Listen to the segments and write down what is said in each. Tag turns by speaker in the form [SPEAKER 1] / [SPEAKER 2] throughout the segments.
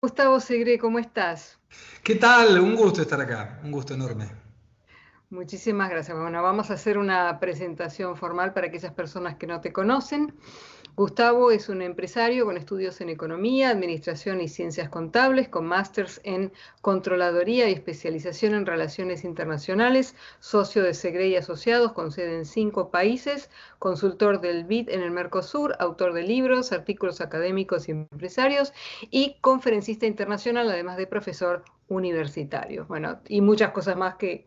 [SPEAKER 1] Gustavo Segre, ¿cómo estás?
[SPEAKER 2] ¿Qué tal? Un gusto estar acá, un gusto enorme.
[SPEAKER 1] Muchísimas gracias. Bueno, vamos a hacer una presentación formal para aquellas personas que no te conocen. Gustavo es un empresario con estudios en economía, administración y ciencias contables, con másters en controladoría y especialización en relaciones internacionales, socio de Segre y Asociados con sede en 5 países, consultor del BID en el Mercosur, autor de libros, artículos académicos y empresarios y conferencista internacional, además de profesor universitario. Bueno, y muchas cosas más que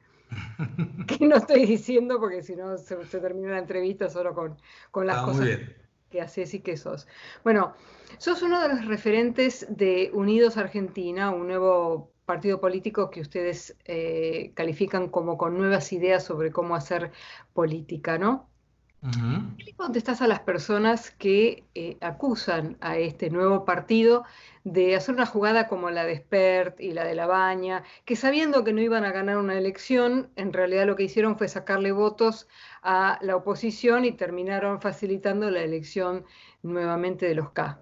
[SPEAKER 1] no estoy diciendo porque si no se termina la entrevista solo con las
[SPEAKER 2] Está muy
[SPEAKER 1] cosas
[SPEAKER 2] bien.
[SPEAKER 1] que haces y que sos. Bueno, sos uno de los referentes de Unidos Argentina, un nuevo partido político que ustedes califican como con nuevas ideas sobre cómo hacer política, ¿no?
[SPEAKER 2] Ujú.
[SPEAKER 1] ¿Qué le contestás a las personas que acusan a este nuevo partido de hacer una jugada como la de Spert y la de La Baña, que sabiendo que no iban a ganar una elección, en realidad lo que hicieron fue sacarle votos a la oposición y terminaron facilitando la elección nuevamente de los K?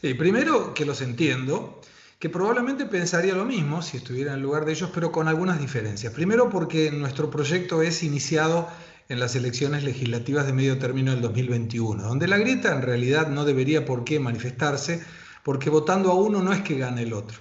[SPEAKER 2] Primero que los entiendo, que probablemente pensaría lo mismo si estuviera en el lugar de ellos, pero con algunas diferencias. Primero porque nuestro proyecto es iniciado en las elecciones legislativas de medio término del 2021, donde la grieta en realidad no debería por qué manifestarse, porque votando a uno no es que gane el otro.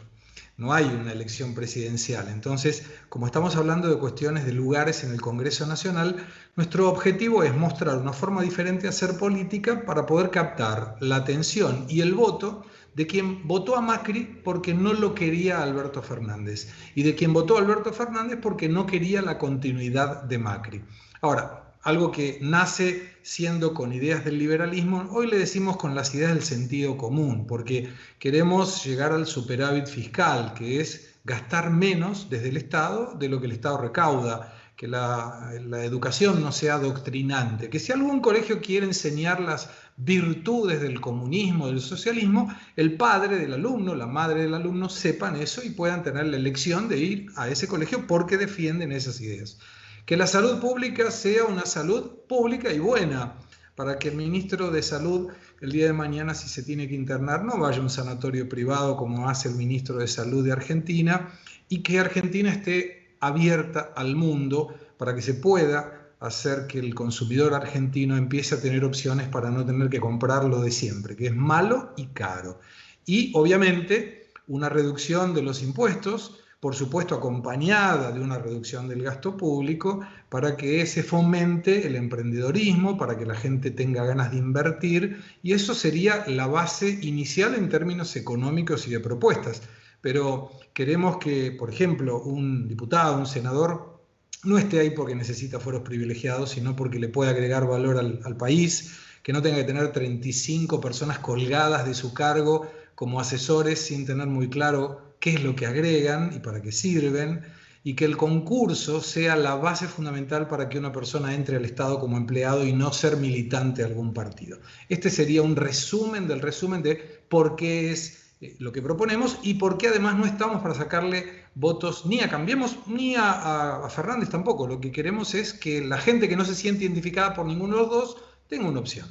[SPEAKER 2] No hay una elección presidencial. Entonces, como estamos hablando de cuestiones de lugares en el Congreso Nacional, nuestro objetivo es mostrar una forma diferente de hacer política para poder captar la atención y el voto de quien votó a Macri porque no lo quería Alberto Fernández y de quien votó a Alberto Fernández porque no quería la continuidad de Macri. Ahora, algo que nace siendo con ideas del liberalismo, hoy le decimos con las ideas del sentido común, porque queremos llegar al superávit fiscal, que es gastar menos desde el Estado de lo que el Estado recauda, que la educación no sea adoctrinante, que si algún colegio quiere enseñar las virtudes del comunismo, del socialismo, el padre del alumno, la madre del alumno sepan eso y puedan tener la elección de ir a ese colegio porque defienden esas ideas. Que la salud pública sea una salud pública y buena, para que el ministro de Salud el día de mañana, si se tiene que internar, no vaya a un sanatorio privado como hace el ministro de Salud de Argentina, y que Argentina esté abierta al mundo para que se pueda hacer que el consumidor argentino empiece a tener opciones para no tener que comprar lo de siempre, que es malo y caro. Y obviamente una reducción de los impuestos, por supuesto acompañada de una reducción del gasto público, para que se fomente el emprendedorismo, para que la gente tenga ganas de invertir, y eso sería la base inicial en términos económicos y de propuestas. Pero queremos que, por ejemplo, un diputado, un senador, no esté ahí porque necesita fueros privilegiados, sino porque le puede agregar valor al país, que no tenga que tener 35 personas colgadas de su cargo como asesores sin tener muy claro qué es lo que agregan y para qué sirven, y que el concurso sea la base fundamental para que una persona entre al Estado como empleado y no ser militante de algún partido. Este sería un resumen del resumen de por qué es lo que proponemos y por qué además no estamos para sacarle votos ni a Cambiemos ni a Fernández tampoco. Lo que queremos es que la gente que no se siente identificada por ninguno de los dos tenga una opción.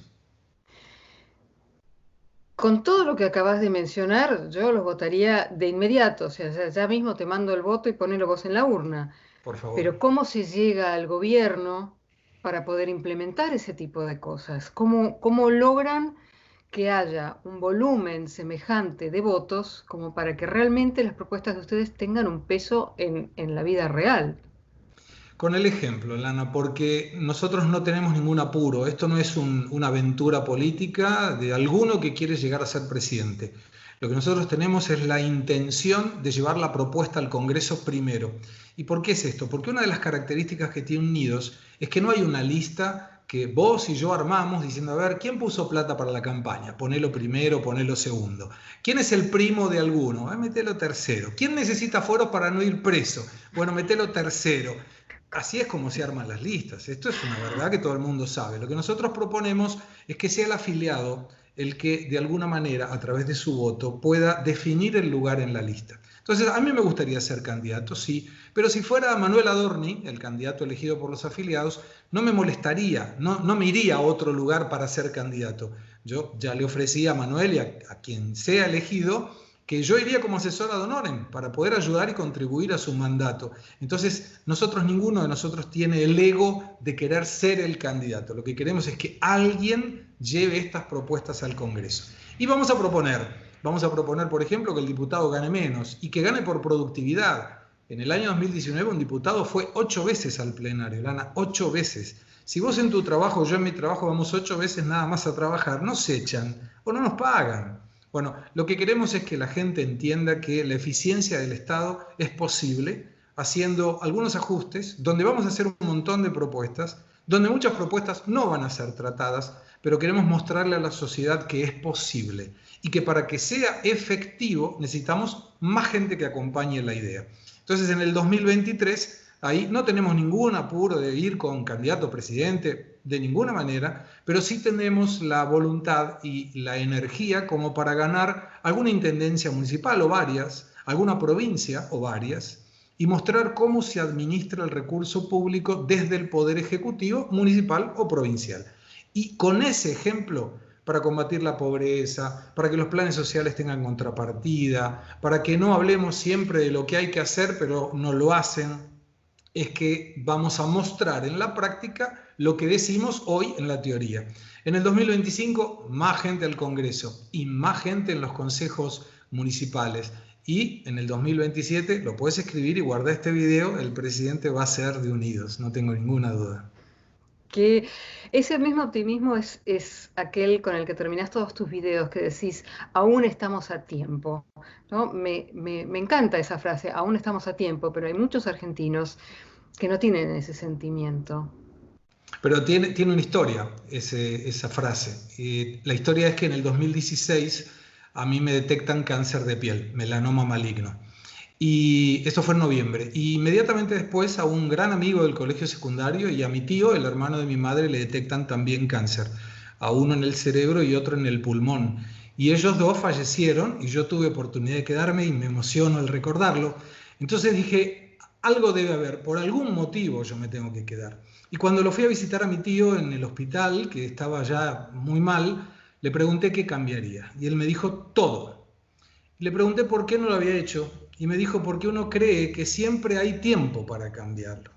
[SPEAKER 1] Con todo lo que acabas de mencionar, yo los votaría de inmediato, o sea, ya mismo te mando el voto y ponelo vos en la urna.
[SPEAKER 2] Por favor.
[SPEAKER 1] Pero ¿cómo se llega al gobierno para poder implementar ese tipo de cosas? ¿Cómo logran que haya un volumen semejante de votos como para que realmente las propuestas de ustedes tengan un peso en la vida real?
[SPEAKER 2] Con el ejemplo, Lana, porque nosotros no tenemos ningún apuro. Esto no es una aventura política de alguno que quiere llegar a ser presidente. Lo que nosotros tenemos es la intención de llevar la propuesta al Congreso primero. ¿Y por qué es esto? Porque una de las características que tiene Unidos es que no hay una lista que vos y yo armamos diciendo, a ver, ¿quién puso plata para la campaña? Ponelo primero, ponelo segundo. ¿Quién es el primo de alguno? Metelo tercero. ¿Quién necesita foros para no ir preso? Bueno, metelo tercero. Así es como se arman las listas. Esto es una verdad que todo el mundo sabe. Lo que nosotros proponemos es que sea el afiliado el que de alguna manera, a través de su voto, pueda definir el lugar en la lista. Entonces, a mí me gustaría ser candidato, sí, pero si fuera Manuel Adorni, el candidato elegido por los afiliados, no me molestaría, no me iría a otro lugar para ser candidato. Yo ya le ofrecí a Manuel y a quien sea elegido que yo iría como asesor ad honorem para poder ayudar y contribuir a su mandato. Entonces, ninguno de nosotros tiene el ego de querer ser el candidato. Lo que queremos es que alguien lleve estas propuestas al Congreso. Y vamos a proponer, por ejemplo, que el diputado gane menos y que gane por productividad. En el año 2019 un diputado fue 8 veces al plenario, Lana, 8 veces. Si vos en tu trabajo, yo en mi trabajo, vamos 8 veces nada más a trabajar, nos echan o no nos pagan. Bueno, lo que queremos es que la gente entienda que la eficiencia del Estado es posible haciendo algunos ajustes, donde vamos a hacer un montón de propuestas, donde muchas propuestas no van a ser tratadas, pero queremos mostrarle a la sociedad que es posible y que para que sea efectivo necesitamos más gente que acompañe la idea. Entonces, en el 2023, ahí no tenemos ningún apuro de ir con candidato a presidente, de ninguna manera, pero sí tenemos la voluntad y la energía como para ganar alguna intendencia municipal o varias, alguna provincia o varias, y mostrar cómo se administra el recurso público desde el Poder Ejecutivo, municipal o provincial. Y con ese ejemplo, para combatir la pobreza, para que los planes sociales tengan contrapartida, para que no hablemos siempre de lo que hay que hacer, pero no lo hacen, es que vamos a mostrar en la práctica lo que decimos hoy en la teoría. En el 2025, más gente al Congreso y más gente en los consejos municipales. Y en el 2027, lo puedes escribir y guardar este video, el presidente va a ser de Unidos, no tengo ninguna duda.
[SPEAKER 1] Que ese mismo optimismo es aquel con el que terminás todos tus videos, que decís, aún estamos a tiempo, ¿no? Me encanta esa frase, aún estamos a tiempo, pero hay muchos argentinos que no tienen ese sentimiento.
[SPEAKER 2] Pero tiene una historia esa frase. La historia es que en el 2016 a mí me detectan cáncer de piel, melanoma maligno. Y esto fue en noviembre. Y inmediatamente después a un gran amigo del colegio secundario y a mi tío, el hermano de mi madre, le detectan también cáncer. A uno en el cerebro y otro en el pulmón. Y ellos dos fallecieron y yo tuve oportunidad de quedarme y me emociono al recordarlo. Entonces dije, algo debe haber, por algún motivo yo me tengo que quedar. Y cuando lo fui a visitar a mi tío en el hospital, que estaba ya muy mal, le pregunté qué cambiaría. Y él me dijo todo. Le pregunté por qué no lo había hecho y me dijo porque uno cree que siempre hay tiempo para cambiarlo.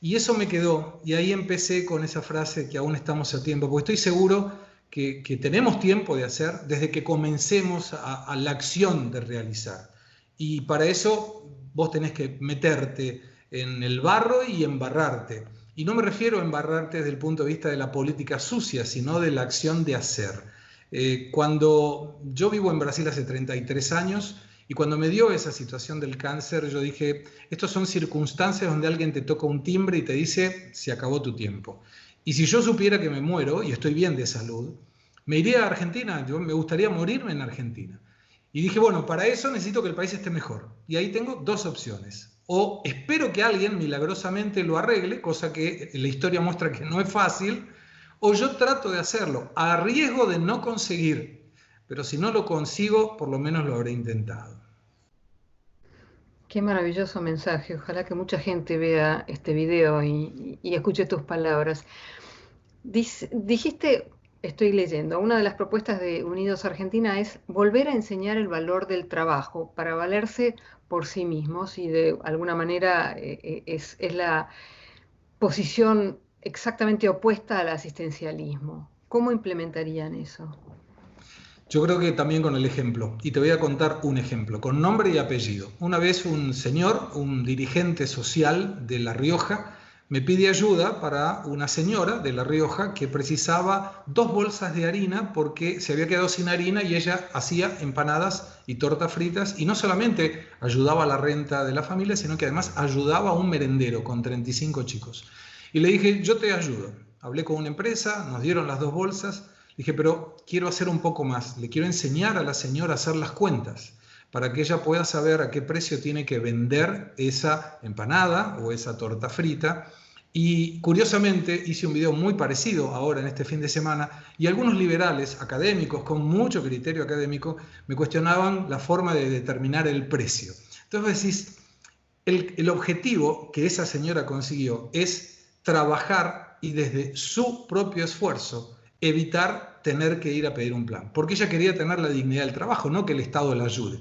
[SPEAKER 2] Y eso me quedó y ahí empecé con esa frase que aún estamos a tiempo, porque estoy seguro que tenemos tiempo de hacer desde que comencemos a la acción de realizar. Y para eso vos tenés que meterte en el barro y embarrarte. Y no me refiero a embarrarte desde el punto de vista de la política sucia, sino de la acción de hacer. Cuando yo vivo en Brasil hace 33 años y cuando me dio esa situación del cáncer, yo dije, estas son circunstancias donde alguien te toca un timbre y te dice, se acabó tu tiempo. Y si yo supiera que me muero y estoy bien de salud, me iría a Argentina, me gustaría morirme en Argentina. Y dije, bueno, para eso necesito que el país esté mejor. Y ahí tengo dos opciones. O espero que alguien milagrosamente lo arregle, cosa que la historia muestra que no es fácil, o yo trato de hacerlo, a riesgo de no conseguir, pero si no lo consigo, por lo menos lo habré intentado.
[SPEAKER 1] Qué maravilloso mensaje. Ojalá que mucha gente vea este video y escuche tus palabras. Dijiste, estoy leyendo, una de las propuestas de Unidos Argentina es volver a enseñar el valor del trabajo para valerse por sí mismos y de alguna manera es la posición exactamente opuesta al asistencialismo. ¿Cómo implementarían eso?
[SPEAKER 2] Yo creo que también con el ejemplo, y te voy a contar un ejemplo, con nombre y apellido. Una vez un señor, un dirigente social de La Rioja, me pide ayuda para una señora de La Rioja que precisaba 2 bolsas de harina porque se había quedado sin harina y ella hacía empanadas y tortas fritas y no solamente ayudaba a la renta de la familia, sino que además ayudaba a un merendero con 35 chicos. Y le dije, yo te ayudo. Hablé con una empresa, nos dieron las 2 bolsas. Dije, pero quiero hacer un poco más. Le quiero enseñar a la señora a hacer las cuentas para que ella pueda saber a qué precio tiene que vender esa empanada o esa torta frita. Y curiosamente hice un video muy parecido ahora en este fin de semana y algunos liberales académicos con mucho criterio académico me cuestionaban la forma de determinar el precio. Entonces vos decís, el objetivo que esa señora consiguió es trabajar y desde su propio esfuerzo evitar tener que ir a pedir un plan, porque ella quería tener la dignidad del trabajo, no que el Estado la ayude.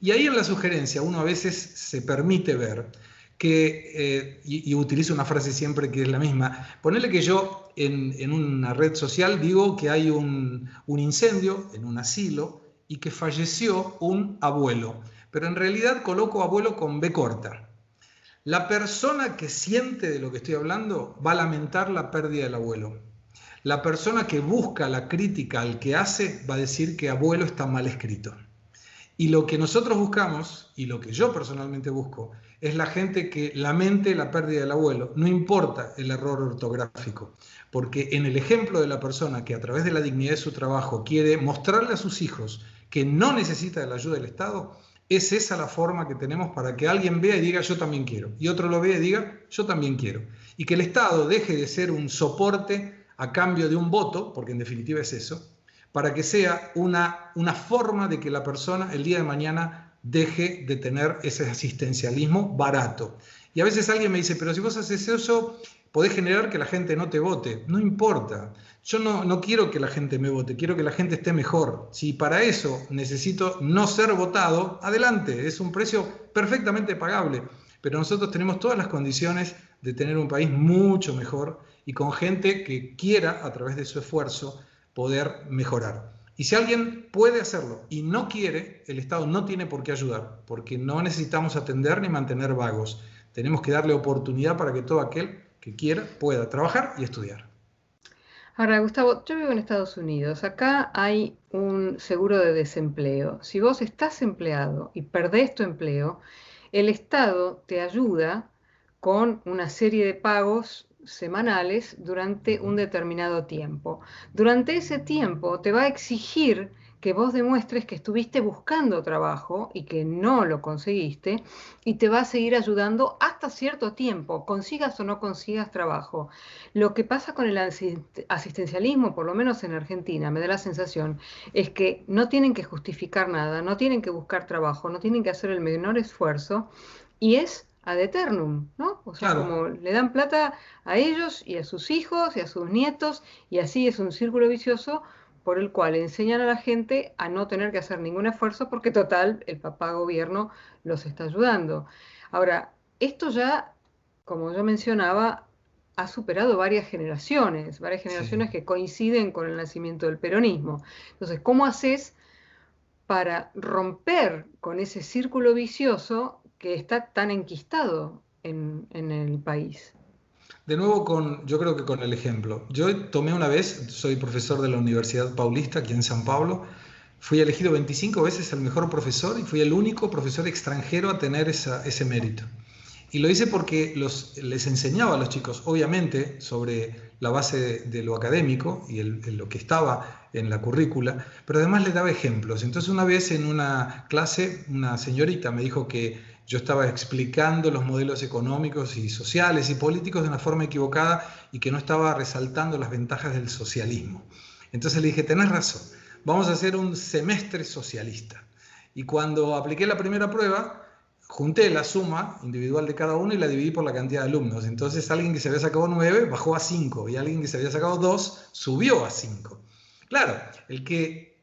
[SPEAKER 2] Y ahí en la sugerencia uno a veces se permite ver que, y utilizo una frase siempre que es la misma, ponele que yo en una red social digo que hay un incendio en un asilo y que falleció un abuelo, pero en realidad coloco abuelo con B corta. La persona que siente de lo que estoy hablando va a lamentar la pérdida del abuelo. La persona que busca la crítica al que hace va a decir que abuelo está mal escrito. Y lo que nosotros buscamos, y lo que yo personalmente busco, es la gente que lamente la pérdida del abuelo, no importa el error ortográfico, porque en el ejemplo de la persona que a través de la dignidad de su trabajo quiere mostrarle a sus hijos que no necesita de la ayuda del Estado, es esa la forma que tenemos para que alguien vea y diga yo también quiero, y otro lo vea y diga yo también quiero, y que el Estado deje de ser un soporte a cambio de un voto, porque en definitiva es eso, para que sea una forma de que la persona el día de mañana deje de tener ese asistencialismo barato. Y a veces alguien me dice, pero si vos haces eso, podés generar que la gente no te vote. No importa. Yo no quiero que la gente me vote, quiero que la gente esté mejor. Si para eso necesito no ser votado, adelante, es un precio perfectamente pagable. Pero nosotros tenemos todas las condiciones de tener un país mucho mejor y con gente que quiera, a través de su esfuerzo, poder mejorar. Y si alguien puede hacerlo y no quiere, el Estado no tiene por qué ayudar, porque no necesitamos atender ni mantener vagos. Tenemos que darle oportunidad para que todo aquel que quiera pueda trabajar y estudiar.
[SPEAKER 1] Ahora, Gustavo, yo vivo en Estados Unidos. Acá hay un seguro de desempleo. Si vos estás empleado y perdés tu empleo, el Estado te ayuda con una serie de pagos semanales durante un determinado tiempo. Durante ese tiempo te va a exigir que vos demuestres que estuviste buscando trabajo y que no lo conseguiste y te va a seguir ayudando hasta cierto tiempo, consigas o no consigas trabajo. Lo que pasa con el asistencialismo, por lo menos en Argentina, me da la sensación, es que no tienen que justificar nada, no tienen que buscar trabajo, no tienen que hacer el menor esfuerzo y es ad eternum, ¿no? O sea,
[SPEAKER 2] Claro,
[SPEAKER 1] como le dan plata a ellos y a sus hijos y a sus nietos y así es un círculo vicioso por el cual enseñan a la gente a no tener que hacer ningún esfuerzo porque total, el papá gobierno los está ayudando. Ahora, esto ya, como yo mencionaba, ha superado varias
[SPEAKER 2] sí.
[SPEAKER 1] generaciones que coinciden con el nacimiento del peronismo. Entonces, ¿cómo haces para romper con ese círculo vicioso que está tan enquistado en el país?
[SPEAKER 2] De nuevo, yo creo que con el ejemplo. Yo tomé una vez, soy profesor de la Universidad Paulista aquí en San Pablo, fui elegido 25 veces el mejor profesor y fui el único profesor extranjero a tener ese mérito. Y lo hice porque les enseñaba a los chicos, obviamente, sobre la base de lo académico y lo que estaba en la currícula, pero además les daba ejemplos. Entonces una vez en una clase, una señorita me dijo que yo estaba explicando los modelos económicos y sociales y políticos de una forma equivocada y que no estaba resaltando las ventajas del socialismo. Entonces le dije, tenés razón, vamos a hacer un semestre socialista. Y cuando apliqué la primera prueba, junté la suma individual de cada uno y la dividí por la cantidad de alumnos. Entonces alguien que se había sacado 9 bajó a 5 y alguien que se había sacado 2 subió a 5. Claro, el que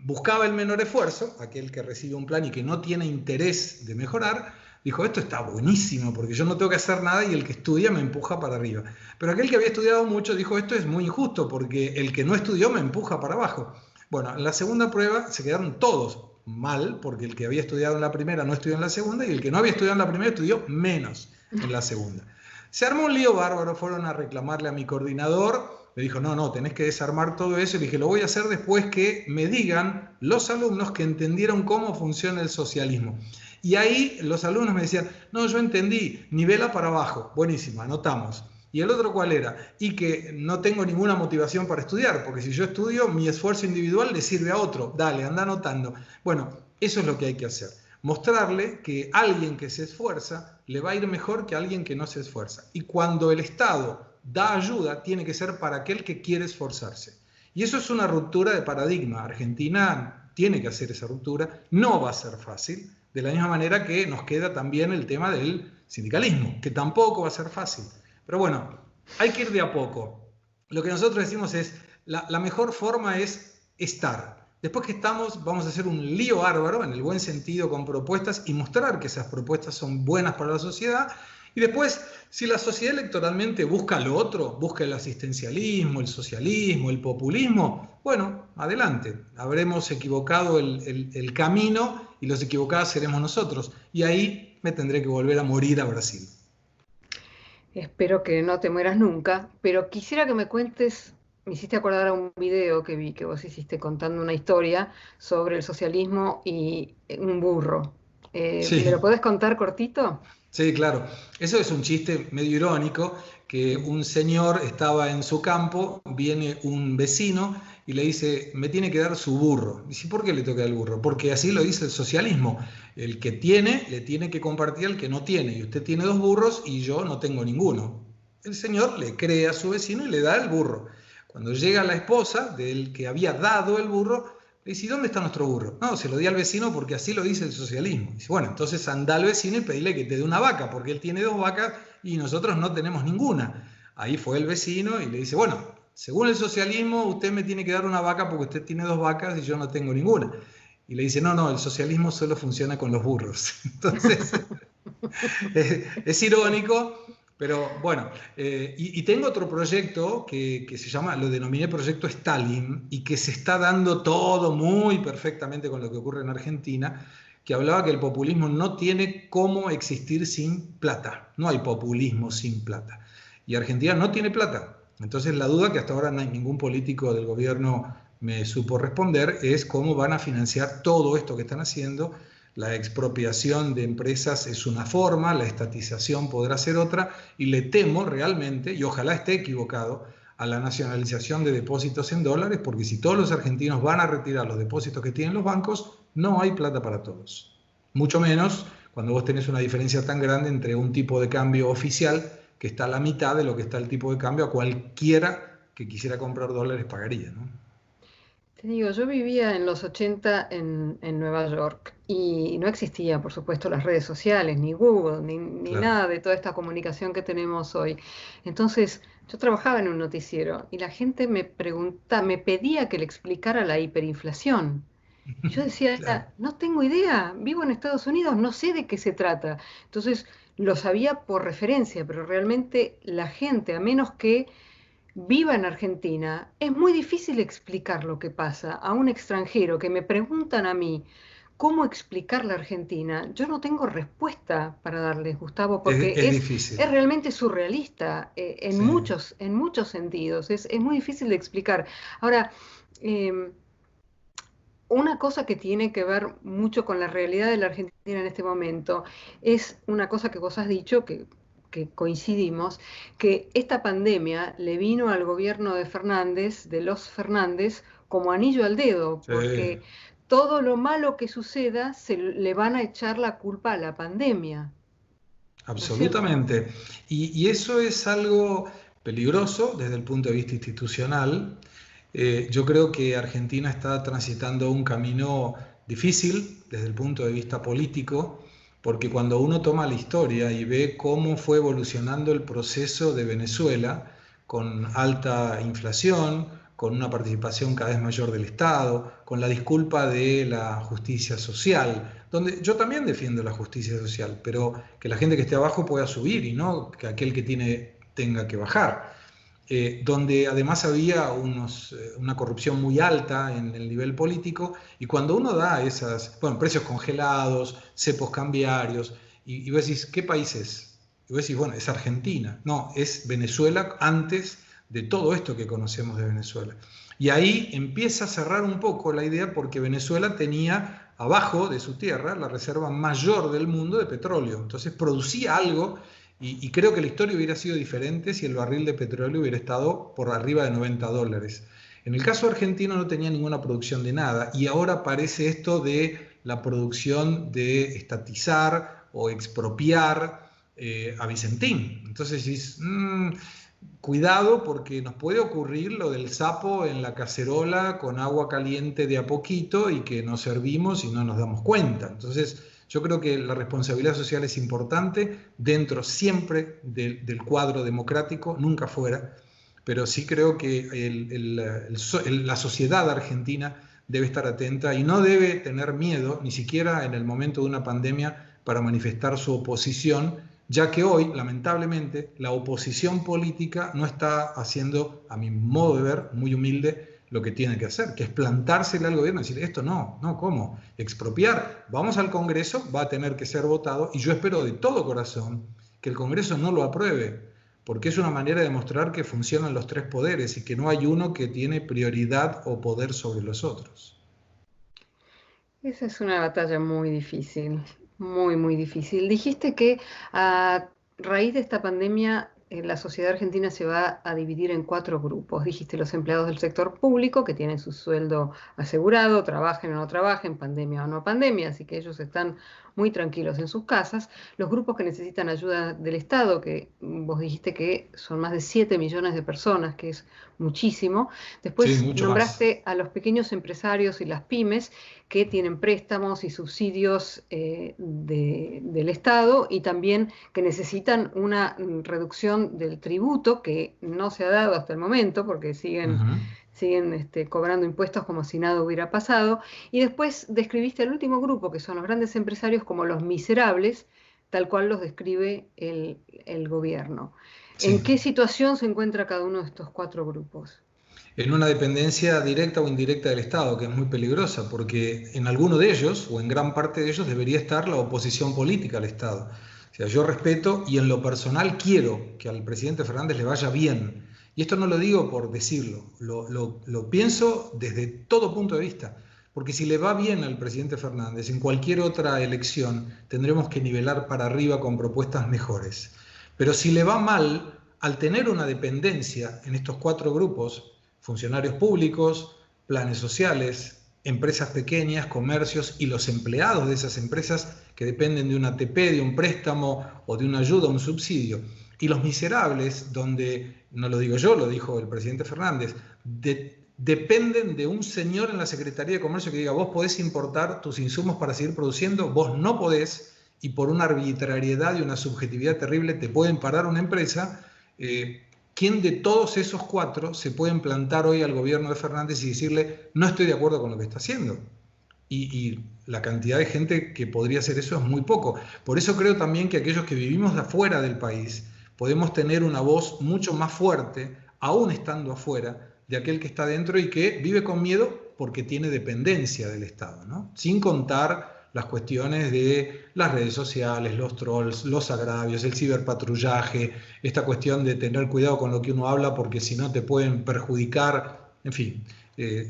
[SPEAKER 2] buscaba el menor esfuerzo, aquel que recibe un plan y que no tiene interés de mejorar, dijo, esto está buenísimo porque yo no tengo que hacer nada y el que estudia me empuja para arriba. Pero aquel que había estudiado mucho dijo, esto es muy injusto porque el que no estudió me empuja para abajo. Bueno, en la segunda prueba se quedaron todos mal, porque el que había estudiado en la primera no estudió en la segunda y el que no había estudiado en la primera estudió menos en la segunda. Se armó un lío bárbaro, fueron a reclamarle a mi coordinador, me dijo, no, tenés que desarmar todo eso, y le dije, lo voy a hacer después que me digan los alumnos que entendieron cómo funciona el socialismo. Y ahí los alumnos me decían, no, yo entendí, nivela para abajo, buenísimo, anotamos. ¿Y el otro cuál era? Y que no tengo ninguna motivación para estudiar, porque si yo estudio, mi esfuerzo individual le sirve a otro. Dale, anda anotando. Bueno, eso es lo que hay que hacer. Mostrarle que alguien que se esfuerza le va a ir mejor que alguien que no se esfuerza. Y cuando el Estado da ayuda, tiene que ser para aquel que quiere esforzarse. Y eso es una ruptura de paradigma. Argentina tiene que hacer esa ruptura. No va a ser fácil. De la misma manera que nos queda también el tema del sindicalismo, que tampoco va a ser fácil. Pero bueno, hay que ir de a poco. Lo que nosotros decimos es, la mejor forma es estar. Después que estamos, vamos a hacer un lío bárbaro, en el buen sentido, con propuestas y mostrar que esas propuestas son buenas para la sociedad. Y después, si la sociedad electoralmente busca lo otro, busca el asistencialismo, el socialismo, el populismo, bueno, adelante. Habremos equivocado el camino y los equivocados seremos nosotros. Y ahí me tendré que volver a morir a Brasil.
[SPEAKER 1] Espero que no te mueras nunca, pero quisiera que me cuentes, me hiciste acordar a un video que vi que vos hiciste contando una historia sobre el socialismo y un burro. ¿Me lo
[SPEAKER 2] Sí.
[SPEAKER 1] podés contar cortito?
[SPEAKER 2] Sí, claro. Eso es un chiste medio irónico, que un señor estaba en su campo, viene un vecino y le dice, me tiene que dar su burro. Dice, ¿por qué le toca el burro? Porque así lo dice el socialismo. El que tiene, le tiene que compartir al que no tiene. Y usted tiene 2 burros y yo no tengo ninguno. El señor le cree a su vecino y le da el burro. Cuando llega la esposa del que había dado el burro, le dice, ¿y dónde está nuestro burro? No, se lo di al vecino porque así lo dice el socialismo. Dice, bueno, entonces anda al vecino y pedile que te dé una vaca, porque él tiene 2 vacas y nosotros no tenemos ninguna. Ahí fue el vecino y le dice, bueno, según el socialismo, usted me tiene que dar una vaca porque usted tiene 2 vacas y yo no tengo ninguna. Y le dice, no, no, el socialismo solo funciona con los burros. Entonces, es irónico, pero bueno, y tengo otro proyecto que se llama, lo denominé Proyecto Stalin, y que se está dando todo muy perfectamente con lo que ocurre en Argentina, que hablaba que el populismo no tiene cómo existir sin plata. No hay populismo sin plata. Y Argentina no tiene plata. Entonces la duda que hasta ahora no hay ningún político del gobierno me supo responder es cómo van a financiar todo esto que están haciendo. La expropiación de empresas es una forma, la estatización podrá ser otra, y le temo realmente, y ojalá esté equivocado, a la nacionalización de depósitos en dólares, porque si todos los argentinos van a retirar los depósitos que tienen los bancos, no hay plata para todos. Mucho menos cuando vos tenés una diferencia tan grande entre un tipo de cambio oficial que está a la mitad de lo que está el tipo de cambio a cualquiera que quisiera comprar dólares pagaría, ¿no?
[SPEAKER 1] Te digo, yo vivía en los 80 en Nueva York y no existía, por supuesto, las redes sociales, ni Google, ni
[SPEAKER 2] Claro.
[SPEAKER 1] nada de toda esta comunicación que tenemos hoy. Entonces, yo trabajaba en un noticiero y la gente me pedía que le explicara la hiperinflación. Y yo decía,
[SPEAKER 2] Claro.
[SPEAKER 1] no tengo idea, vivo en Estados Unidos, no sé de qué se trata. Entonces, lo sabía por referencia, pero realmente la gente, a menos que viva en Argentina, es muy difícil explicar lo que pasa a un extranjero que me preguntan a mí cómo explicar la Argentina. Yo no tengo respuesta para darles, Gustavo, porque
[SPEAKER 2] Es
[SPEAKER 1] es
[SPEAKER 2] difícil.
[SPEAKER 1] realmente surrealista
[SPEAKER 2] Sí.
[SPEAKER 1] en muchos sentidos. Es muy difícil de explicar. Ahora, eh, una cosa que tiene que ver mucho con la realidad de la Argentina en este momento es una cosa que vos has dicho, que coincidimos, que esta pandemia le vino al gobierno de Fernández, de los Fernández, como anillo al dedo,
[SPEAKER 2] Sí.
[SPEAKER 1] porque todo lo malo que suceda se le van a echar la culpa a la pandemia, ¿no es cierto?
[SPEAKER 2] Absolutamente. Y eso es algo peligroso desde el punto de vista institucional. Yo creo que Argentina está transitando un camino difícil desde el punto de vista político, porque cuando uno toma la historia y ve cómo fue evolucionando el proceso de Venezuela, con alta inflación, con una participación cada vez mayor del Estado, con la disculpa de la justicia social, donde yo también defiendo la justicia social, pero que la gente que esté abajo pueda subir y no que aquel que tiene tenga que bajar. Donde además había una corrupción muy alta en el nivel político, y cuando uno da esas, bueno, precios congelados, cepos cambiarios, y vos decís, ¿qué país es? Y vos decís, bueno, es Argentina. No, es Venezuela antes de todo esto que conocemos de Venezuela. Y ahí empieza a cerrar un poco la idea, porque Venezuela tenía abajo de su tierra la reserva mayor del mundo de petróleo. Entonces producía algo, y creo que la historia hubiera sido diferente si el barril de petróleo hubiera estado por arriba de $90. En el caso argentino no tenía ninguna producción de nada, y ahora aparece esto de la producción de estatizar o expropiar a Vicentín. Entonces dices, cuidado, porque nos puede ocurrir lo del sapo en la cacerola con agua caliente de a poquito y que nos servimos y no nos damos cuenta. Entonces, yo creo que la responsabilidad social es importante dentro siempre del cuadro democrático, nunca fuera, pero sí creo que la sociedad argentina debe estar atenta y no debe tener miedo, ni siquiera en el momento de una pandemia, para manifestar su oposición, ya que hoy, lamentablemente, la oposición política no está haciendo, a mi modo de ver, muy humilde, lo que tiene que hacer, que es plantársele al gobierno y decir, esto no, ¿cómo? Expropiar, vamos al Congreso, va a tener que ser votado, y yo espero de todo corazón que el Congreso no lo apruebe, porque es una manera de mostrar que funcionan los tres poderes y que no hay uno que tiene prioridad o poder sobre los otros.
[SPEAKER 1] Esa es una batalla muy difícil, muy, muy difícil. Dijiste que a raíz de esta pandemia la sociedad argentina se va a dividir en cuatro grupos. Dijiste los empleados del sector público que tienen su sueldo asegurado, trabajen o no trabajen, pandemia o no pandemia, así que ellos están muy tranquilos en sus casas. Los grupos que necesitan ayuda del Estado, que vos dijiste que son más de 7 millones de personas, que es muchísimo.
[SPEAKER 2] Sí,
[SPEAKER 1] Después
[SPEAKER 2] mucho más.
[SPEAKER 1] nombraste a los pequeños empresarios y las pymes que tienen préstamos y subsidios del Estado y también que necesitan una reducción del tributo que no se ha dado hasta el momento porque siguen cobrando impuestos como si nada hubiera pasado. Y después describiste el último grupo, que son los grandes empresarios, como los miserables, tal cual los describe el gobierno. ¿En
[SPEAKER 2] Sí.
[SPEAKER 1] qué situación se encuentra cada uno de estos cuatro grupos?
[SPEAKER 2] En una dependencia directa o indirecta del Estado, que es muy peligrosa, porque en alguno de ellos, o en gran parte de ellos, debería estar la oposición política al Estado. O sea, yo respeto y en lo personal quiero que al presidente Fernández le vaya bien. Y esto no lo digo por decirlo, lo pienso desde todo punto de vista. Porque si le va bien al presidente Fernández, en cualquier otra elección tendremos que nivelar para arriba con propuestas mejores. Pero si le va mal, al tener una dependencia en estos cuatro grupos, funcionarios públicos, planes sociales, empresas pequeñas, comercios y los empleados de esas empresas que dependen de una ATP, de un préstamo o de una ayuda, un subsidio. Y los miserables, donde, no lo digo yo, lo dijo el presidente Fernández, dependen de un señor en la Secretaría de Comercio que diga, vos podés importar tus insumos para seguir produciendo, vos no podés, y por una arbitrariedad y una subjetividad terrible te pueden parar una empresa. ¿Quién de todos esos cuatro se pueden plantar hoy al gobierno de Fernández y decirle no estoy de acuerdo con lo que está haciendo? Y la cantidad de gente que podría hacer eso es muy poco. Por eso creo también que aquellos que vivimos de afuera del país podemos tener una voz mucho más fuerte, aún estando afuera, de aquel que está dentro y que vive con miedo porque tiene dependencia del Estado, ¿no? Sin contar las cuestiones de las redes sociales, los trolls, los agravios, el ciberpatrullaje, esta cuestión de tener cuidado con lo que uno habla porque si no te pueden perjudicar, en fin,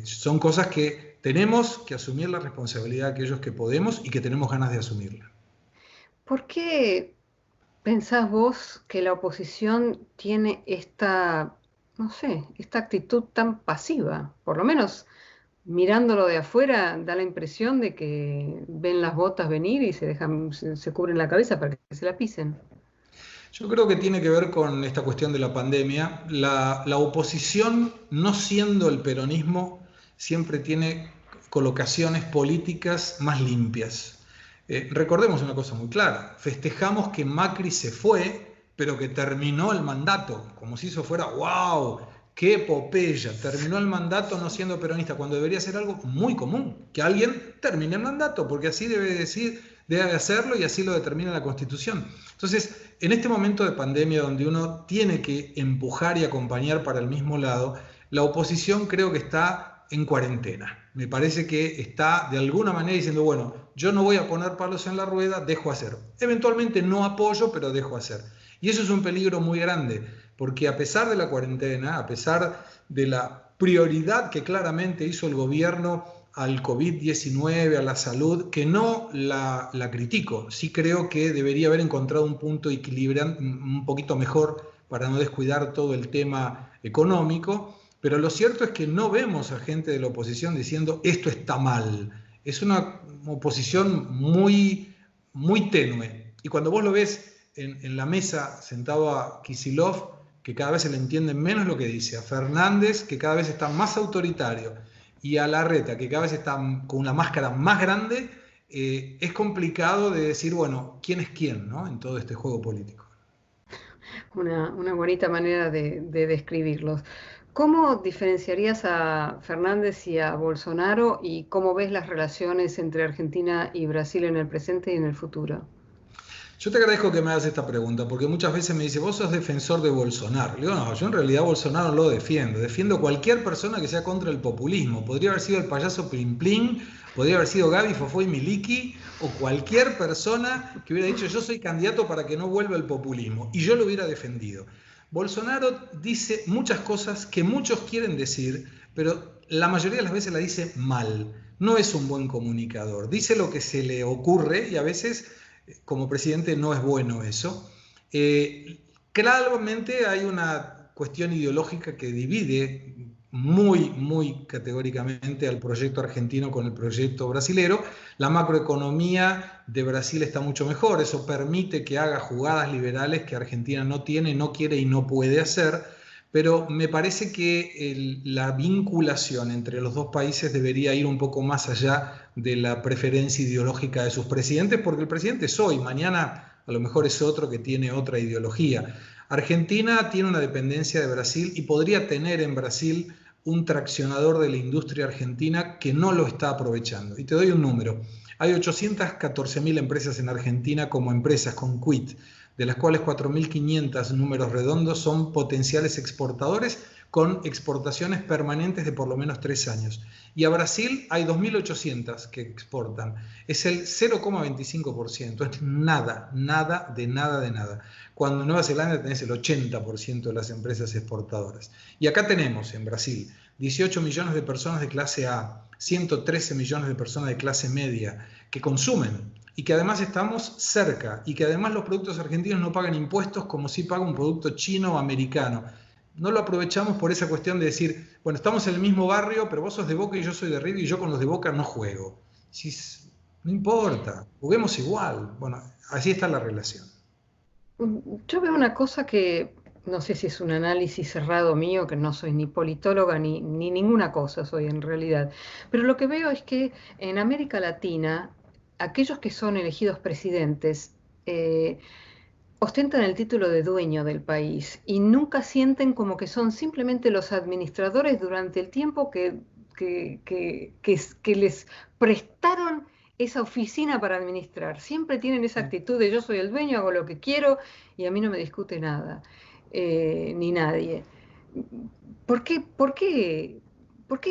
[SPEAKER 2] son cosas que tenemos que asumir la responsabilidad de aquellos que podemos y que tenemos ganas de asumirla.
[SPEAKER 1] ¿Por qué pensás vos que la oposición tiene esta, no sé, esta actitud tan pasiva? Por lo menos mirándolo de afuera da la impresión de que ven las botas venir y se cubren la cabeza para que se la pisen.
[SPEAKER 2] Yo creo que tiene que ver con esta cuestión de la pandemia. La oposición, no siendo el peronismo, siempre tiene colocaciones políticas más limpias. Recordemos una cosa muy clara, festejamos que Macri se fue, pero que terminó el mandato, como si eso fuera, wow, qué epopeya, terminó el mandato no siendo peronista, cuando debería ser algo muy común, que alguien termine el mandato, porque así debe decir, debe hacerlo y así lo determina la Constitución. Entonces, en este momento de pandemia donde uno tiene que empujar y acompañar para el mismo lado, la oposición creo que está en cuarentena. Me parece que está de alguna manera diciendo, bueno, yo no voy a poner palos en la rueda, dejo hacer. Eventualmente no apoyo, pero dejo hacer. Y eso es un peligro muy grande, porque a pesar de la cuarentena, a pesar de la prioridad que claramente hizo el gobierno al COVID-19, a la salud, que no la critico, sí creo que debería haber encontrado un punto equilibrante, un poquito mejor para no descuidar todo el tema económico, pero lo cierto es que no vemos a gente de la oposición diciendo esto está mal. Es una oposición muy, muy tenue. Y cuando vos lo ves en la mesa sentado a Kicillof, que cada vez se le entiende menos lo que dice, a Fernández, que cada vez está más autoritario, y a Larreta, que cada vez está con una máscara más grande, es complicado de decir, bueno, quién es quién, ¿no? En todo este juego político.
[SPEAKER 1] Una bonita manera de describirlos. ¿Cómo diferenciarías a Fernández y a Bolsonaro y cómo ves las relaciones entre Argentina y Brasil en el presente y en el futuro?
[SPEAKER 2] Yo te agradezco que me hagas esta pregunta, porque muchas veces me dice, vos sos defensor de Bolsonaro. Le digo, no, yo en realidad Bolsonaro no lo defiendo. Defiendo cualquier persona que sea contra el populismo. Podría haber sido el payaso Plin Plin, podría haber sido Gaby, Fofó y Miliki, o cualquier persona que hubiera dicho, yo soy candidato para que no vuelva el populismo. Y yo lo hubiera defendido. Bolsonaro dice muchas cosas que muchos quieren decir, pero la mayoría de las veces la dice mal. No es un buen comunicador. Dice lo que se le ocurre y a veces como presidente no es bueno eso. Claramente hay una cuestión ideológica que divide muy categóricamente al proyecto argentino con el proyecto brasilero. La macroeconomía de Brasil está mucho mejor, eso permite que haga jugadas liberales que Argentina no tiene, no quiere y no puede hacer, pero me parece que la vinculación entre los dos países debería ir un poco más allá de la preferencia ideológica de sus presidentes, porque el presidente es hoy, mañana a lo mejor es otro que tiene otra ideología. Argentina tiene una dependencia de Brasil y podría tener en Brasil un traccionador de la industria argentina que no lo está aprovechando. Y te doy un número. Hay 814.000 empresas en Argentina como empresas con quit, de las cuales 4.500 números redondos son potenciales exportadores con exportaciones permanentes de por lo menos 3 años. Y a Brasil hay 2.800 que exportan. Es el 0,25%. Es nada, nada, de nada, de nada. Cuando en Nueva Zelanda tenés el 80% de las empresas exportadoras. Y acá tenemos, en Brasil, 18 millones de personas de clase A, 113 millones de personas de clase media que consumen y que además estamos cerca y que además los productos argentinos no pagan impuestos como si paga un producto chino o americano. No lo aprovechamos por esa cuestión de decir, bueno, estamos en el mismo barrio, pero vos sos de Boca y yo soy de River y yo con los de Boca no juego. Si, no importa, juguemos igual. Bueno, así está la relación.
[SPEAKER 1] Yo veo una cosa que no sé si es un análisis cerrado mío, que no soy ni politóloga ni ninguna cosa soy en realidad, pero lo que veo es que en América Latina, aquellos que son elegidos presidentes ostentan el título de dueño del país y nunca sienten como que son simplemente los administradores durante el tiempo que les prestaron esa oficina para administrar. Siempre tienen esa actitud de yo soy el dueño, hago lo que quiero y a mí no me discute nada, ni nadie. ¿Por qué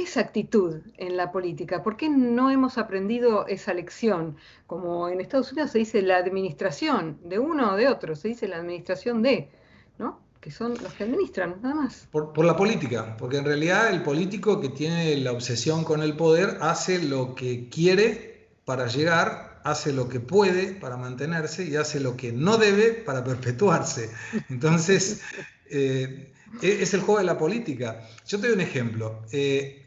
[SPEAKER 1] esa actitud en la política? ¿Por qué no hemos aprendido esa lección? Como en Estados Unidos se dice la administración de uno o de otro, se dice la administración de, ¿no? Que son los que administran, nada más.
[SPEAKER 2] Por la política, porque en realidad el político que tiene la obsesión con el poder hace lo que quiere para llegar, hace lo que puede para mantenerse y hace lo que no debe para perpetuarse. Entonces, es el juego de la política. Yo te doy un ejemplo.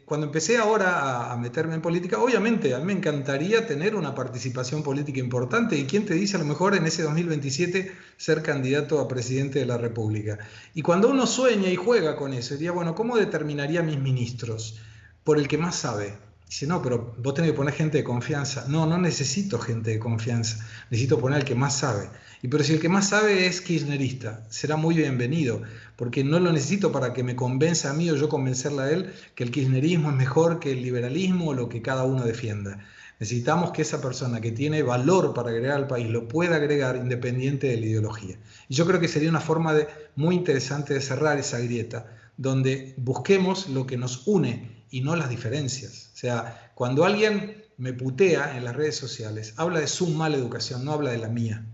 [SPEAKER 2] Cuando empecé ahora a meterme en política, obviamente a mí me encantaría tener una participación política importante y quién te dice a lo mejor en ese 2027 ser candidato a presidente de la República. Y cuando uno sueña y juega con eso, diría, bueno, ¿cómo determinaría mis ministros? Por el que más sabe. Dice, no, pero vos tenés que poner gente de confianza. No, no necesito gente de confianza, necesito poner al que más sabe. Y pero si el que más sabe es kirchnerista, será muy bienvenido, porque no lo necesito para que me convenza a mí o yo convencerle a él que el kirchnerismo es mejor que el liberalismo o lo que cada uno defienda. Necesitamos que esa persona que tiene valor para agregar al país lo pueda agregar independiente de la ideología. Y yo creo que sería una forma muy interesante de cerrar esa grieta, donde busquemos lo que nos une y no las diferencias. O sea, cuando alguien me putea en las redes sociales, habla de su mala educación, no habla de la mía.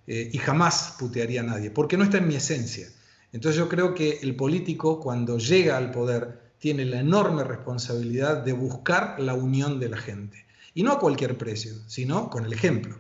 [SPEAKER 2] Y jamás putearía a nadie, porque no está en mi esencia. Entonces yo creo que el político, cuando llega al poder, tiene la enorme responsabilidad de buscar la unión de la gente. Y no a cualquier precio, sino con el ejemplo.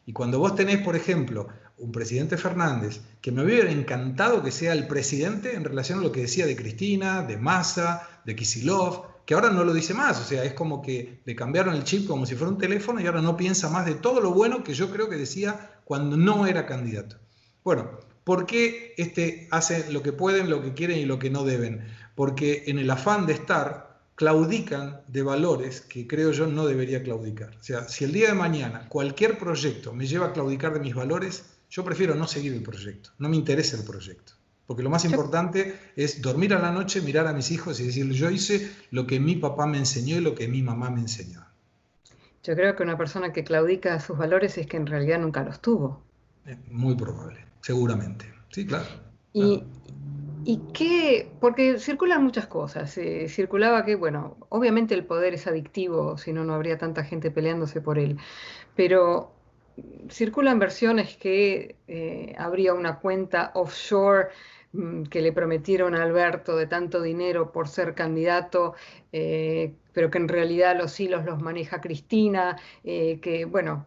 [SPEAKER 2] Y cuando vos tenés, por ejemplo, un presidente Fernández, que me hubiera encantado que sea el presidente en relación a lo que decía de Cristina, de Massa, de Kicillof, que ahora no lo dice más, o sea, es como que le cambiaron el chip como si fuera un teléfono y ahora no piensa más de todo lo bueno que yo creo que decía cuando no era candidato. Bueno, ¿por qué hace lo que pueden, lo que quieren y lo que no deben? Porque en el afán de estar, claudican de valores que creo yo no debería claudicar. O sea, si el día de mañana cualquier proyecto me lleva a claudicar de mis valores, yo prefiero no seguir el proyecto, no me interesa el proyecto. Porque lo más importante es dormir a la noche, mirar a mis hijos y decir, yo hice lo que mi papá me enseñó y lo que mi mamá me enseñó.
[SPEAKER 1] Yo creo que una persona que claudica sus valores es que en realidad nunca los tuvo.
[SPEAKER 2] Muy probable, seguramente. Sí, claro.
[SPEAKER 1] Y, ¿Y qué? Porque circulan muchas cosas. Circulaba que, bueno, obviamente el poder es adictivo, si no, no habría tanta gente peleándose por él. Pero circulan versiones que habría una cuenta offshore que le prometieron a Alberto de tanto dinero por ser candidato, pero que en realidad los hilos los maneja Cristina, que, bueno.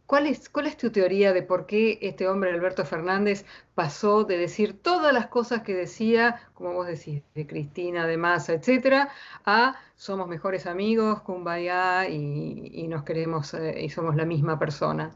[SPEAKER 1] ¿Cuál es tu teoría de por qué este hombre, Alberto Fernández, pasó de decir todas las cosas que decía, como vos decís, de Cristina, de Massa, etcétera, a somos mejores amigos, kumbaya y nos queremos y somos la misma persona?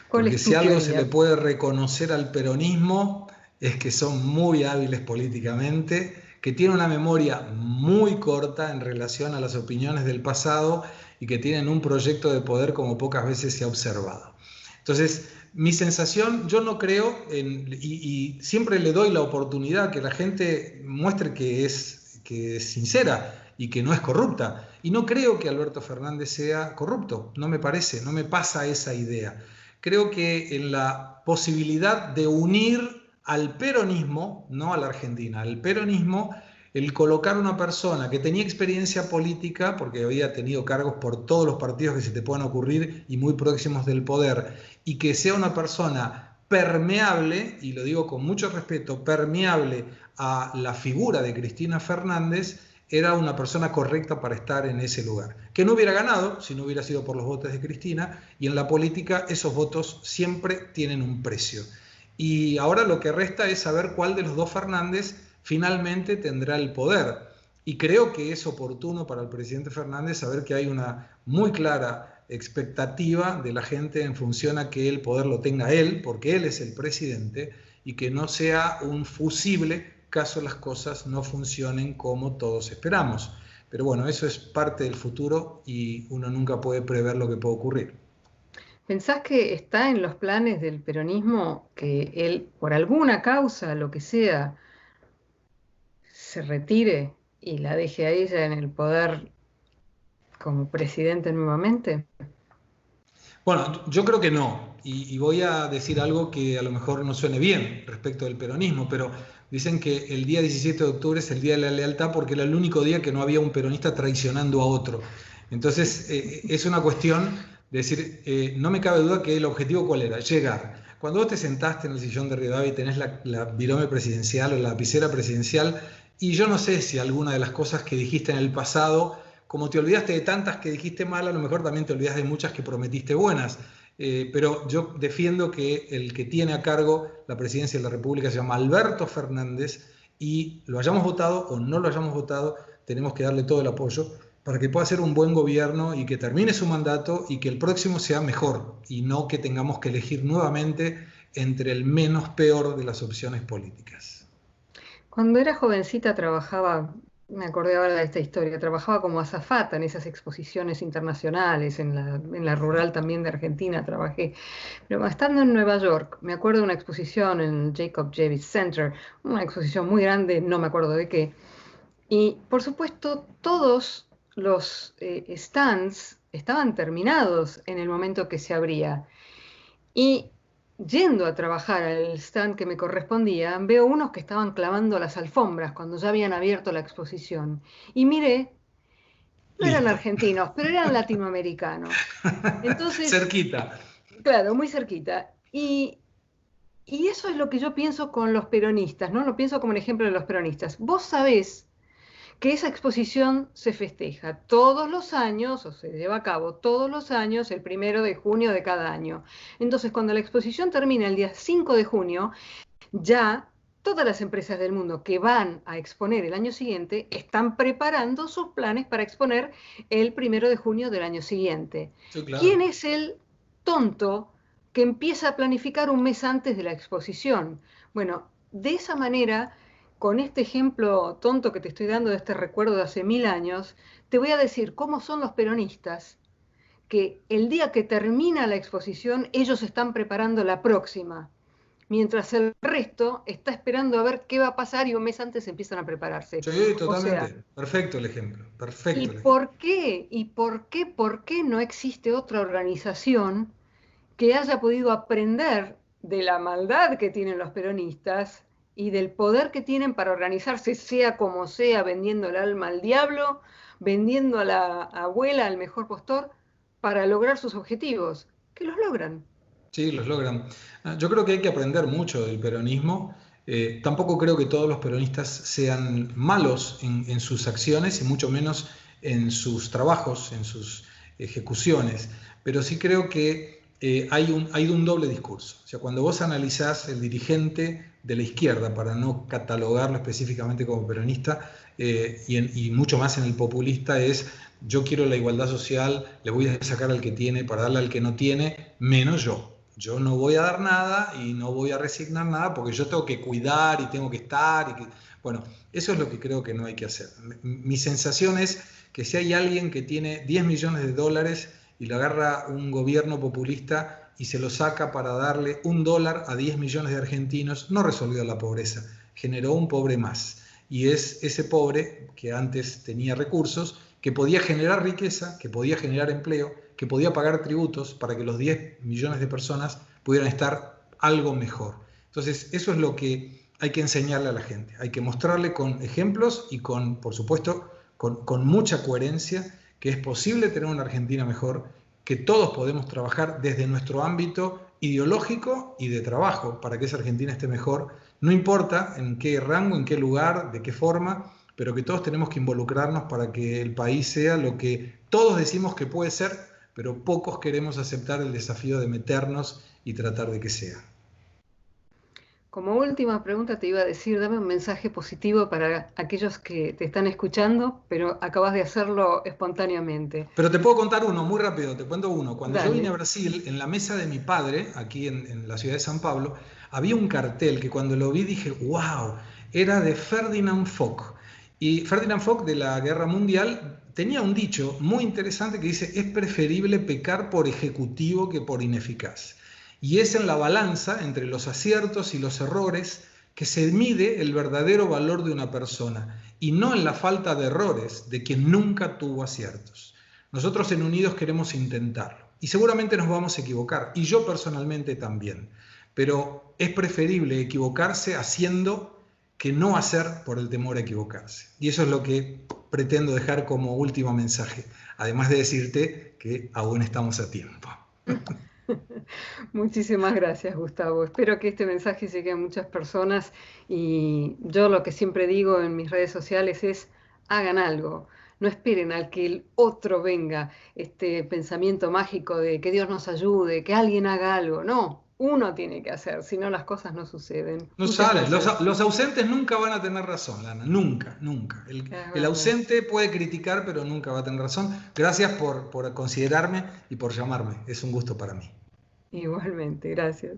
[SPEAKER 1] ¿Cuál
[SPEAKER 2] Porque
[SPEAKER 1] es
[SPEAKER 2] si
[SPEAKER 1] tu
[SPEAKER 2] algo se le
[SPEAKER 1] teoría?
[SPEAKER 2] puede reconocer al peronismo es que son muy hábiles políticamente, que tienen una memoria muy corta en relación a las opiniones del pasado y que tienen un proyecto de poder como pocas veces se ha observado. Entonces, mi sensación, yo no creo, y siempre le doy la oportunidad que la gente muestre que es sincera y que no es corrupta. Y no creo que Alberto Fernández sea corrupto, no me parece, no me pasa esa idea. Creo que en la posibilidad de unir al peronismo, no a la Argentina, al peronismo, el colocar una persona que tenía experiencia política, porque había tenido cargos por todos los partidos que se te puedan ocurrir y muy próximos del poder, y que sea una persona permeable, y lo digo con mucho respeto, permeable a la figura de Cristina Fernández, era una persona correcta para estar en ese lugar. Que no hubiera ganado si no hubiera sido por los votos de Cristina, y en la política esos votos siempre tienen un precio. Y ahora lo que resta es saber cuál de los dos Fernández finalmente tendrá el poder. Y creo que es oportuno para el presidente Fernández saber que hay una muy clara expectativa de la gente en función a que el poder lo tenga él, porque él es el presidente, y que no sea un fusible caso las cosas no funcionen como todos esperamos. Pero bueno, eso es parte del futuro y uno nunca puede prever lo que puede ocurrir.
[SPEAKER 1] ¿Pensás que está en los planes del peronismo que él, por alguna causa, lo que sea, se retire y la deje a ella en el poder como presidente nuevamente?
[SPEAKER 2] Bueno, yo creo que no, y voy a decir algo que a lo mejor no suene bien respecto del peronismo, pero dicen que el día 17 de octubre es el Día de la Lealtad porque era el único día que no había un peronista traicionando a otro. Entonces, es una cuestión de decir, no me cabe duda que el objetivo cuál era, llegar. Cuando vos te sentaste en el sillón de Rivadavia y tenés la virome presidencial o la lapicera presidencial, y yo no sé si alguna de las cosas que dijiste en el pasado, como te olvidaste de tantas que dijiste mal, a lo mejor también te olvidas de muchas que prometiste buenas. Pero yo defiendo que el que tiene a cargo la presidencia de la República se llama Alberto Fernández, y lo hayamos votado o no lo hayamos votado, tenemos que darle todo el apoyo para que pueda hacer un buen gobierno y que termine su mandato y que el próximo sea mejor y no que tengamos que elegir nuevamente entre el menos peor de las opciones políticas.
[SPEAKER 1] Cuando era jovencita trabajaba, me acordé ahora de esta historia, trabajaba como azafata en esas exposiciones internacionales, en la rural también de Argentina trabajé. Pero estando en Nueva York, me acuerdo de una exposición en el Jacob Javits Center, una exposición muy grande, no me acuerdo de qué. Y por supuesto, todos los stands estaban terminados en el momento que se abría. Y yendo a trabajar al stand que me correspondía, veo unos que estaban clavando las alfombras cuando ya habían abierto la exposición. Y miré, no eran
[SPEAKER 2] Listo.
[SPEAKER 1] argentinos, pero eran latinoamericanos. Entonces,
[SPEAKER 2] Cerquita.
[SPEAKER 1] claro, muy cerquita. Y eso es lo que yo pienso con los peronistas, ¿no? Lo pienso como un ejemplo de los peronistas. Vos sabés que esa exposición se festeja todos los años, o se lleva a cabo todos los años, el 1 de junio de cada año. Entonces, cuando la exposición termina el día 5 de junio, ya todas las empresas del mundo que van a exponer el año siguiente están preparando sus planes para exponer el 1 de junio del año siguiente.
[SPEAKER 2] Sí,
[SPEAKER 1] ¿Quién
[SPEAKER 2] claro.
[SPEAKER 1] es el tonto que empieza a planificar un mes antes de la exposición? Bueno, de esa manera, con este ejemplo tonto que te estoy dando de este recuerdo de hace 1000 años, te voy a decir cómo son los peronistas, que el día que termina la exposición, ellos están preparando la próxima. mientras el resto está esperando a ver qué va a pasar y un mes antes empiezan a prepararse.
[SPEAKER 2] Sí,
[SPEAKER 1] O sea,
[SPEAKER 2] totalmente. Perfecto el ejemplo.
[SPEAKER 1] ¿y
[SPEAKER 2] Perfecto el ejemplo.
[SPEAKER 1] por qué? ¿Y por qué no existe otra organización que haya podido aprender de la maldad que tienen los peronistas y del poder que tienen para organizarse, sea como sea, vendiendo el alma al diablo, vendiendo a la abuela al mejor postor, para lograr sus objetivos? Que los logran.
[SPEAKER 2] Sí, los logran. Yo creo que hay que aprender mucho del peronismo. Tampoco creo que todos los peronistas sean malos en sus acciones y mucho menos en sus trabajos, en sus ejecuciones. Pero sí creo que hay un doble discurso. O sea, cuando vos analizás el dirigente de la izquierda, para no catalogarlo específicamente como peronista, y mucho más en el populista, es yo quiero la igualdad social, le voy a sacar al que tiene para darle al que no tiene, menos yo. Yo no voy a dar nada y no voy a resignar nada porque yo tengo que cuidar y tengo que estar. Bueno, eso es lo que creo que no hay que hacer. Mi sensación es que si hay alguien que tiene 10 millones de dólares y lo agarra un gobierno populista y se lo saca para darle $1 a 10 millones de argentinos, no resolvió la pobreza, generó un pobre más. Y es ese pobre que antes tenía recursos, que podía generar riqueza, que podía generar empleo, que podía pagar tributos para que los 10 millones de personas pudieran estar algo mejor. Entonces, eso es lo que hay que enseñarle a la gente. Hay que mostrarle con ejemplos y con, por supuesto, con mucha coherencia que es posible tener una Argentina mejor, que todos podemos trabajar desde nuestro ámbito ideológico y de trabajo para que esa Argentina esté mejor. No importa en qué rango, en qué lugar, de qué forma, pero que todos tenemos que involucrarnos para que el país sea lo que todos decimos que puede ser, pero pocos queremos aceptar el desafío de meternos y tratar de que sea.
[SPEAKER 1] Como última pregunta te iba a decir, dame un mensaje positivo para aquellos que te están escuchando, pero acabas de hacerlo espontáneamente.
[SPEAKER 2] Pero te puedo contar uno, muy rápido, te cuento uno. Cuando yo vine a
[SPEAKER 1] Dale.
[SPEAKER 2] Brasil, en la mesa de mi padre, aquí en la ciudad de San Pablo, había un cartel que cuando lo vi dije, wow, era de Ferdinand Foch. Y Ferdinand Foch de la Guerra Mundial tenía un dicho muy interesante que dice, es preferible pecar por ejecutivo que por ineficaz. Y es en la balanza entre los aciertos y los errores que se mide el verdadero valor de una persona y no en la falta de errores de quien nunca tuvo aciertos. Nosotros en Unidos queremos intentarlo y seguramente nos vamos a equivocar y yo personalmente también, pero es preferible equivocarse haciendo que no hacer por el temor a equivocarse. Y eso es lo que pretendo dejar como último mensaje, además de decirte que aún estamos a tiempo.
[SPEAKER 1] Muchísimas gracias, Gustavo. Espero que este mensaje llegue a muchas personas y yo lo que siempre digo en mis redes sociales es, hagan algo. No esperen al que el otro venga, este pensamiento mágico de que Dios nos ayude, que alguien haga algo. No, uno tiene que hacer, si no las cosas no suceden.
[SPEAKER 2] No
[SPEAKER 1] Muchas
[SPEAKER 2] sale,
[SPEAKER 1] gracias.
[SPEAKER 2] los ausentes nunca van a tener razón, Lana, nunca, nunca.
[SPEAKER 1] Es
[SPEAKER 2] El
[SPEAKER 1] verdad.
[SPEAKER 2] ausente puede criticar, pero nunca va a tener razón. Gracias por considerarme y por llamarme. Es un gusto para mí.
[SPEAKER 1] Igualmente, gracias.